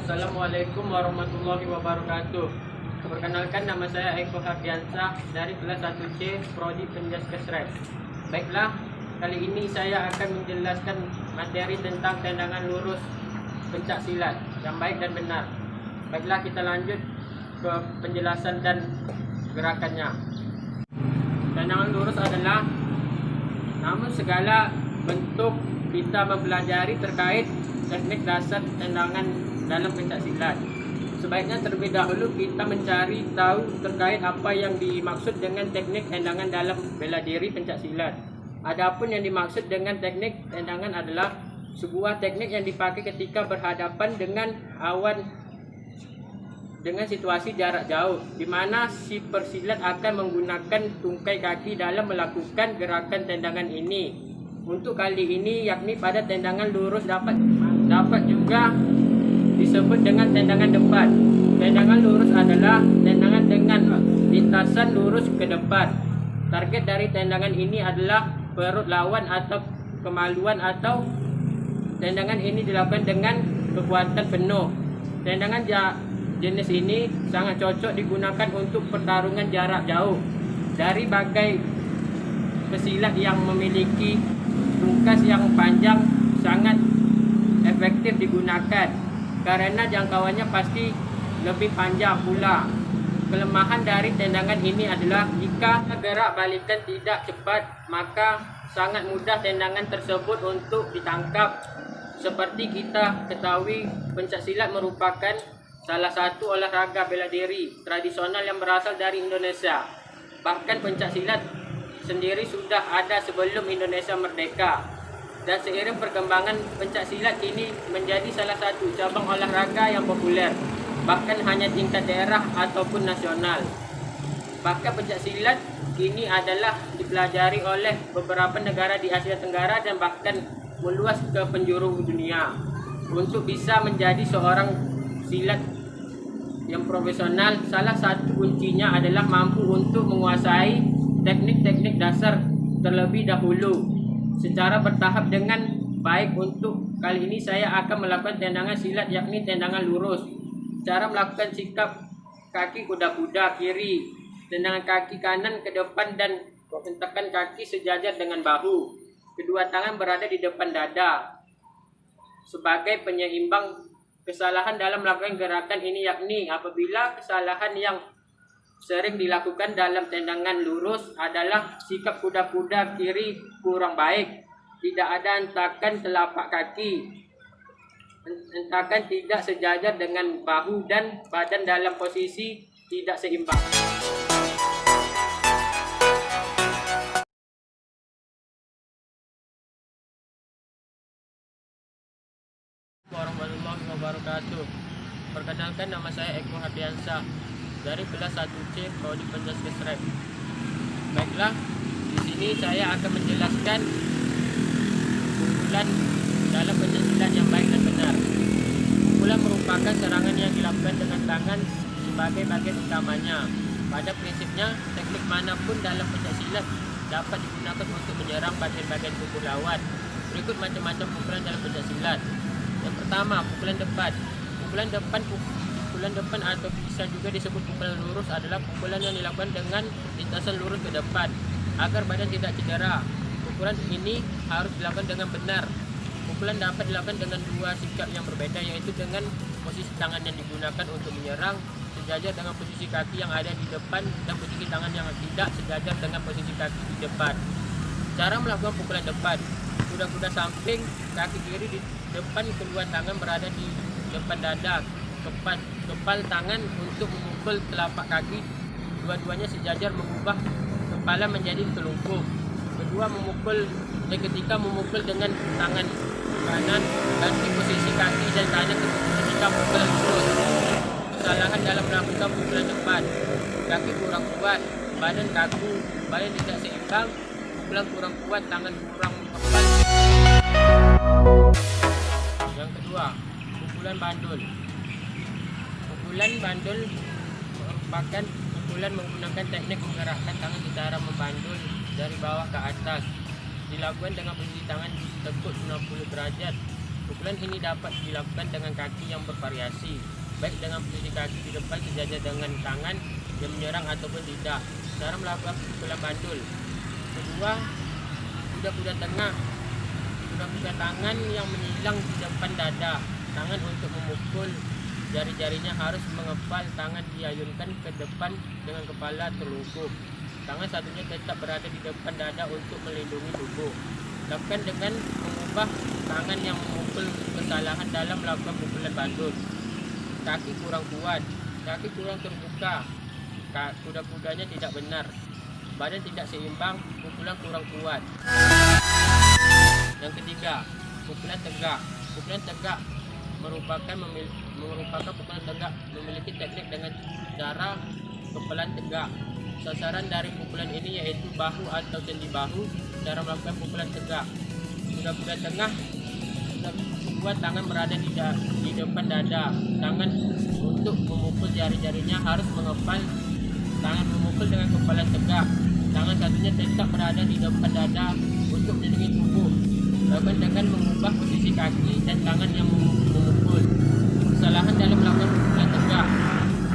Assalamualaikum warahmatullahi wabarakatuh. Perkenalkan, nama saya Eko Hardiansah dari kelas 1C Prodi Penjaskesrep. Baiklah, kali ini saya akan menjelaskan materi tentang tendangan lurus pencak silat yang baik dan benar. Baiklah, kita lanjut ke penjelasan dan gerakannya. Tendangan lurus adalah namun segala bentuk kita mempelajari terkait teknik dasar tendangan dalam pencak silat. Sebaiknya terlebih dahulu kita mencari tahu terkait apa yang dimaksud dengan teknik tendangan dalam bela diri pencak silat. Adapun yang dimaksud dengan teknik tendangan adalah sebuah teknik yang dipakai ketika berhadapan dengan awan dengan situasi jarak jauh, di mana si persilat akan menggunakan tungkai kaki dalam melakukan gerakan tendangan ini. Untuk kali ini yakni pada tendangan lurus dapat juga disebut dengan tendangan depan. Tendangan lurus adalah tendangan dengan lintasan lurus ke depan. Target dari tendangan ini adalah perut lawan atau kemaluan, atau tendangan ini dilakukan dengan kekuatan penuh. Tendangan jenis ini sangat cocok digunakan untuk pertarungan jarak jauh. Dari bagai pesilat yang memiliki tungkas yang panjang sangat efektif digunakan karena jangkauannya pasti lebih panjang pula. Kelemahan dari tendangan ini adalah jika gerak balikan tidak cepat, maka sangat mudah tendangan tersebut untuk ditangkap. Seperti kita ketahui, pencak silat merupakan salah satu olahraga bela diri tradisional yang berasal dari Indonesia. Bahkan pencak silat sendiri sudah ada sebelum Indonesia merdeka. Dan seiring perkembangan pencak silat kini menjadi salah satu cabang olahraga yang populer, bahkan hanya tingkat daerah ataupun nasional. Bahkan pencak silat kini adalah dipelajari oleh beberapa negara di Asia Tenggara dan bahkan meluas ke penjuru dunia. Untuk bisa menjadi seorang silat yang profesional, salah satu kuncinya adalah mampu untuk menguasai teknik-teknik dasar terlebih dahulu secara bertahap dengan baik. Untuk kali ini saya akan melakukan tendangan silat yakni tendangan lurus. Cara melakukan sikap kaki kuda-kuda kiri, tendangan kaki kanan ke depan dan hentakan kaki sejajar dengan bahu. Kedua tangan berada di depan dada sebagai penyeimbang. Kesalahan dalam melakukan gerakan ini yakni apabila kesalahan yang sering dilakukan dalam tendangan lurus adalah sikap kuda-kuda kiri kurang baik, tidak ada hentakan telapak kaki, hentakan tidak sejajar dengan bahu, dan badan dalam posisi tidak seimbang. Warahmatullahi wabarakatuh. Perkenalkan, nama saya Eko Hardiansah dari kelas 1C Prodi Penjaskesrep. Baiklah, di sini saya akan menjelaskan pukulan dalam pencak silat yang baik dan benar. Pukulan merupakan serangan yang dilakukan dengan tangan sebagai bagian utamanya. Pada prinsipnya, teknik manapun dalam pencak silat dapat digunakan untuk menyerang bagian-bagian tubuh lawan. Berikut macam-macam pukulan dalam pencak silat. Yang pertama, pukulan depan. Pukulan depan atau bisa juga disebut pukulan lurus adalah pukulan yang dilakukan dengan lintasan lurus ke depan agar badan tidak cedera. Pukulan ini harus dilakukan dengan benar. Pukulan dapat dilakukan dengan dua sikap yang berbeda, yaitu dengan posisi tangan yang digunakan untuk menyerang sejajar dengan posisi kaki yang ada di depan, dan posisi tangan yang tidak sejajar dengan posisi kaki di depan. Cara melakukan pukulan depan: kuda-kuda samping, kaki kiri di depan, kedua tangan berada di depan dada, kepal tangan untuk memukul telapak kaki, dua-duanya sejajar, mengubah kepala menjadi telungkup. Ketika memukul dengan tangan kanan, ganti posisi kaki dan kanan ketika pukulan lurus. Kesalahan dalam melakukan pukulan depan: kaki kurang kuat, badan kaku, badan tidak seimbang, pukulan kurang kuat, tangan kurang kepal. Yang kedua, pukulan bandul. Pukulan bandul merupakan pukulan menggunakan teknik menggerakkan tangan secara membandul dari bawah ke atas. Dilakukan dengan posisi tangan ditekuk 90 derajat. Pukulan ini dapat dilakukan dengan kaki yang bervariasi, baik dengan posisi kaki di depan sejajar dengan tangan yang menyerang ataupun tidak. Cara melakukan pukulan bandul. Kedua, kuda-kuda tengah. Kuda-kuda tangan yang menyilang di depan dada. Tangan untuk memukul, jari-jarinya harus mengepal, tangan diayunkan ke depan dengan kepala terlungkup. Tangan satunya tetap berada di depan dada untuk melindungi tubuh. Lakukan dengan mengubah tangan yang memukul. Kesalahan dalam melakukan pukulan bandul. Kaki kurang kuat, kaki kurang terbuka, kuda-kudanya tidak benar, badan tidak seimbang, pukulan kurang kuat. Yang ketiga, pukulan tegak. Pukulan tegak merupakan pukulan tegak memiliki teknik dengan cara kepalan tegak. Sasaran dari pukulan ini yaitu bahu atau sendi bahu. Cara melakukan pukulan tegak. Kuda-kuda tengah membuat tangan berada di depan dada. Tangan untuk memukul jari-jarinya harus mengepal. Tangan memukul dengan kepala tegak. Tangan satunya tetap berada di depan dada untuk melindungi tubuh. Lakukan dengan mengubah posisi kaki dan tangan yang memukul. Kesalahan dalam melakukan pukulan tegak.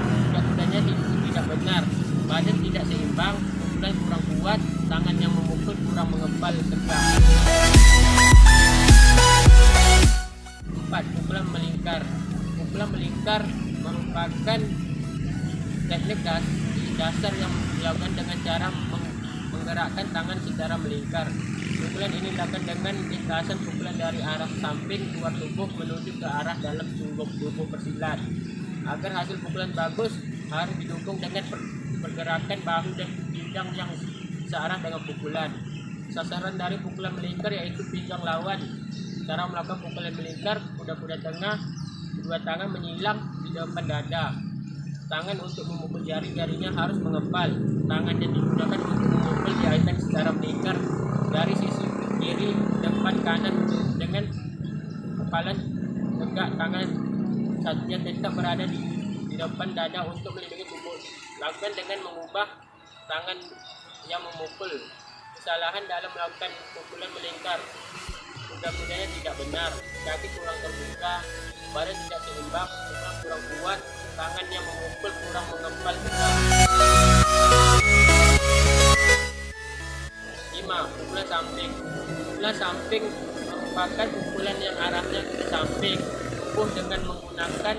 Kuda-kudanya tidak benar, badan tidak seimbang, pukulan kurang kuat, tangan yang memukul kurang mengepal tegak. 4. Pukulan melingkar. Pukulan melingkar merupakan teknik dasar yang dilakukan dengan cara menggerakkan tangan secara melingkar. Pukulan ini dilakukan dengan lintasan pukulan dari arah samping luar tubuh menuju ke arah dalam tubuh persilat. Agar hasil pukulan bagus, harus didukung dengan pergerakan bahu dan pinggang yang searah dengan pukulan. Sasaran dari pukulan melingkar yaitu pinggang lawan. Cara melakukan pukulan melingkar, kuda-kuda tengah, kedua tangan menyilang di depan dada. Tangan untuk memukul jari-jarinya harus mengepal. Tangan yang digunakan untuk memukul dialihkan secara melingkar dari sisi kiri, depan, kanan dengan kepalan tegak. Tangan satunya tetap berada di depan dada untuk melindungi tubuh. Lakukan dengan mengubah tangan yang memukul. Kesalahan dalam melakukan pukulan melingkar. Kuda-kudanya tidak benar, kaki kurang terbuka, badan tidak seimbang, pukulan kurang kuat, tangan yang memukul kurang mengepal tegak. 5. Pukulan samping. Pukulan samping merupakan pukulan yang arahnya ke samping tubuh dengan menggunakan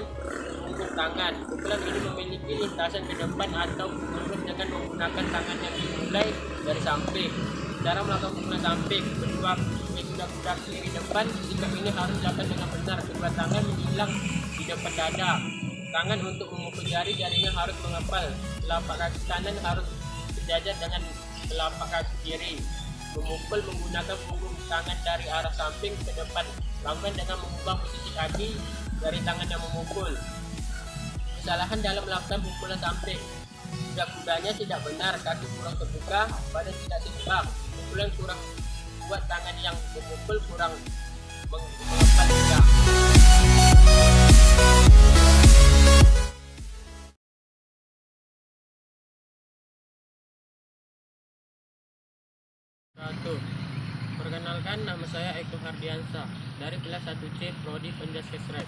punggung tangan. Pukulan ini memiliki lintasan ke depan atau lurus dengan menggunakan tangan yang dimulai dari samping. Cara melakukan pukulan samping. Kuda-kuda kiri depan, sikap ini harus dilakukan dengan benar. Kedua tangan menyilang di depan dada. Tangan untuk memukul jari-jarinya harus mengepal. Telapak kaki kanan harus sejajar dengan telapak kaki kiri. Memukul menggunakan punggung tangan dari arah samping ke depan. Lakukan dengan mengubah posisi kaki dari tangan yang memukul. Kesalahan dalam melakukan pukulan samping. Kuda-kudanya tidak benar, kaki kurang terbuka, badan tidak seimbang, pukulan kurang kuat, tangan yang memukul kurang mengepal tegak. 1. Perkenalkan, nama saya Eko Hardiansyah dari kelas 1C Prodi Penjaskesrep.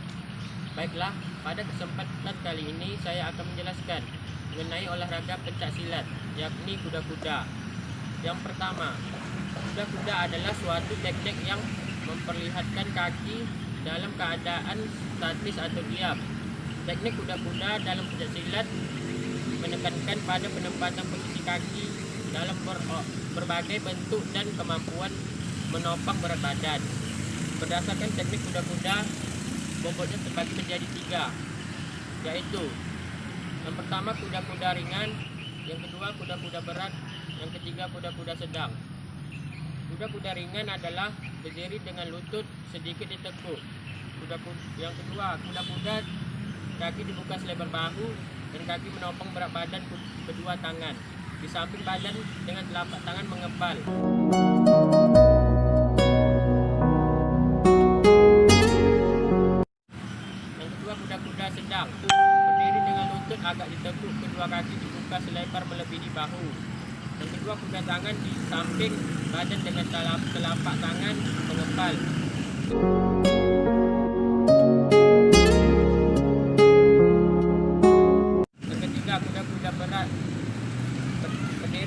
Baiklah, pada kesempatan kali ini saya akan menjelaskan mengenai olahraga pencak silat, yakni kuda-kuda. Yang pertama, kuda-kuda adalah suatu teknik yang memperlihatkan kaki dalam keadaan statis atau diam. Teknik kuda-kuda dalam pencak silat menekankan pada penempatan posisi kaki dalam berbagai bentuk dan kemampuan menopang berat badan. Berdasarkan teknik kuda-kuda, bobotnya terbagi menjadi 3, yaitu yang pertama kuda-kuda ringan, yang kedua kuda-kuda berat, yang ketiga kuda-kuda sedang. Kuda-kuda ringan adalah berdiri dengan lutut sedikit ditekuk. Yang kedua, kuda-kuda kaki dibuka selebar bahu dan kaki menopang berat badan kedua tangan. Di samping badan dengan telapak tangan mengepal. Yang kedua, kuda-kuda sedang berdiri dengan lutut agak ditekuk, kedua kaki dibuka selebar melebihi bahu. Yang kedua, kuda tangan di samping badan dengan telapak tangan mengepal.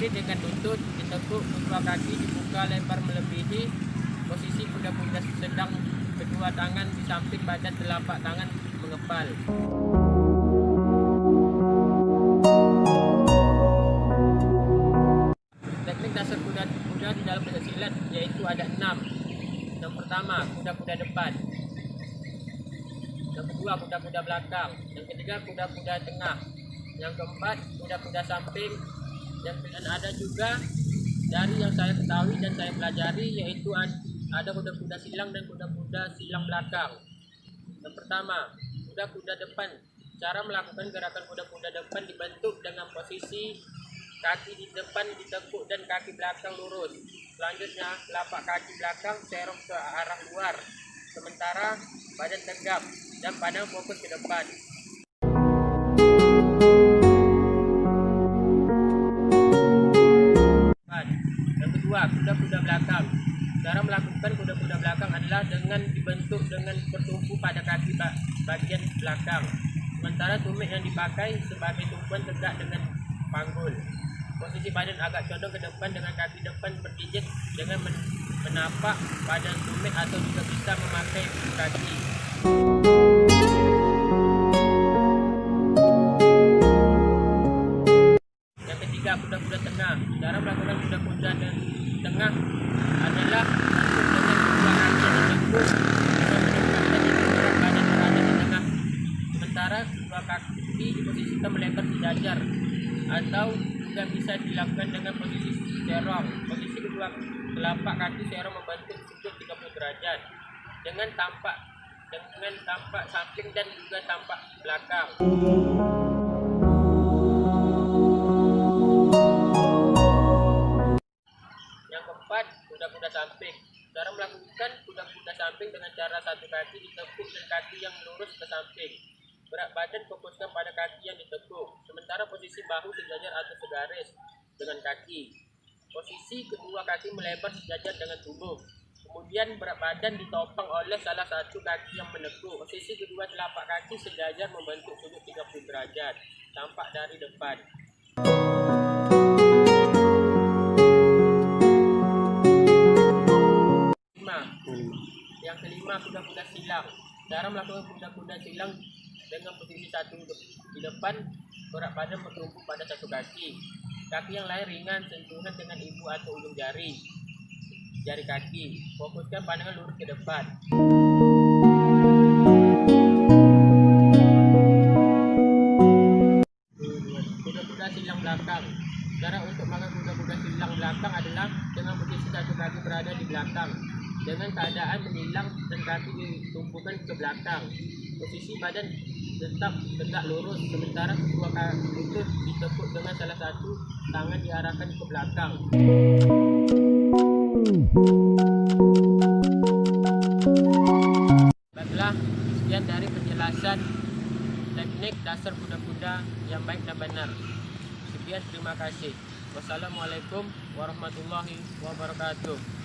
berdiri dengan lutut ditekuk, kedua kaki dibuka lebar melebihi posisi kuda-kuda sedang, kedua tangan di samping badan, telapak tangan mengepal. Teknik dasar kuda-kuda di dalam pencaksilat yaitu ada 6. Yang pertama, kuda-kuda depan. Yang kedua, kuda-kuda belakang. Yang ketiga, kuda-kuda tengah. Yang keempat, kuda-kuda samping. Yang ada juga dari yang saya ketahui dan saya pelajari yaitu ada kuda-kuda silang dan kuda-kuda silang belakang. Yang pertama, kuda-kuda depan. Cara melakukan gerakan kuda-kuda depan dibentuk dengan posisi kaki di depan ditekuk dan kaki belakang lurus. Selanjutnya, telapak kaki belakang serong ke arah luar, sementara badan tegap dan pandang fokus ke depan. Yang kedua, kuda-kuda belakang. Cara melakukan kuda-kuda belakang adalah dengan dibentuk dengan bertumpu pada kaki bagian belakang, sementara tumit yang dipakai sebagai tumpuan tegak dengan panggul. Posisi badan agak condong ke depan dengan kaki depan berpijit dengan menapak pada tumit atau juga bisa memakai kaki. Yang ketiga, kuda-kuda tengah. Cara melakukan kuda-kuda tengah adalah dengan kedua kaki ditekuk dengan menempatkan badan berada di tengah, sementara kedua kaki diposisikan melebar sejajar, atau juga bisa dilakukan dengan posisi serong. Posisi kedua telapak kaki serong membentuk sudut 30 derajat dengan tampak samping dan juga tampak belakang. Yang keempat, kuda-kuda samping. Cara melakukan kuda-kuda samping dengan cara satu kaki ditekuk dan kaki yang lurus ke samping. Berat badan fokuskan pada kaki yang ditekuk, sementara posisi bahu sejajar atau segaris dengan kaki. Posisi kedua kaki melebar sejajar dengan tubuh. Kemudian berat badan ditopang oleh salah satu kaki yang menekuk. Posisi kedua telapak kaki sejajar membentuk sudut 30 derajat, tampak dari depan. Yang kelima, kuda-kuda silang. Cara melakukan kuda-kuda silang dengan posisi satu di depan, berat badan bertumpu pada satu kaki. Kaki yang lain ringan sentuhan dengan ibu atau ujung jari kaki. Fokuskan pandangan lurus ke depan. Kuda-kuda silang belakang. Cara untuk melakukan kuda-kuda silang belakang adalah dengan posisi satu kaki berada di belakang dengan keadaan menyilang dan kaki ditumpukan ke belakang. Posisi badan tetap tegak lurus, sementara kedua lutut ditekuk dengan salah satu tangan diarahkan ke belakang. Baiklah, sekian dari penjelasan teknik dasar kuda-kuda yang baik dan benar. Sekian, terima kasih. Wassalamualaikum warahmatullahi wabarakatuh.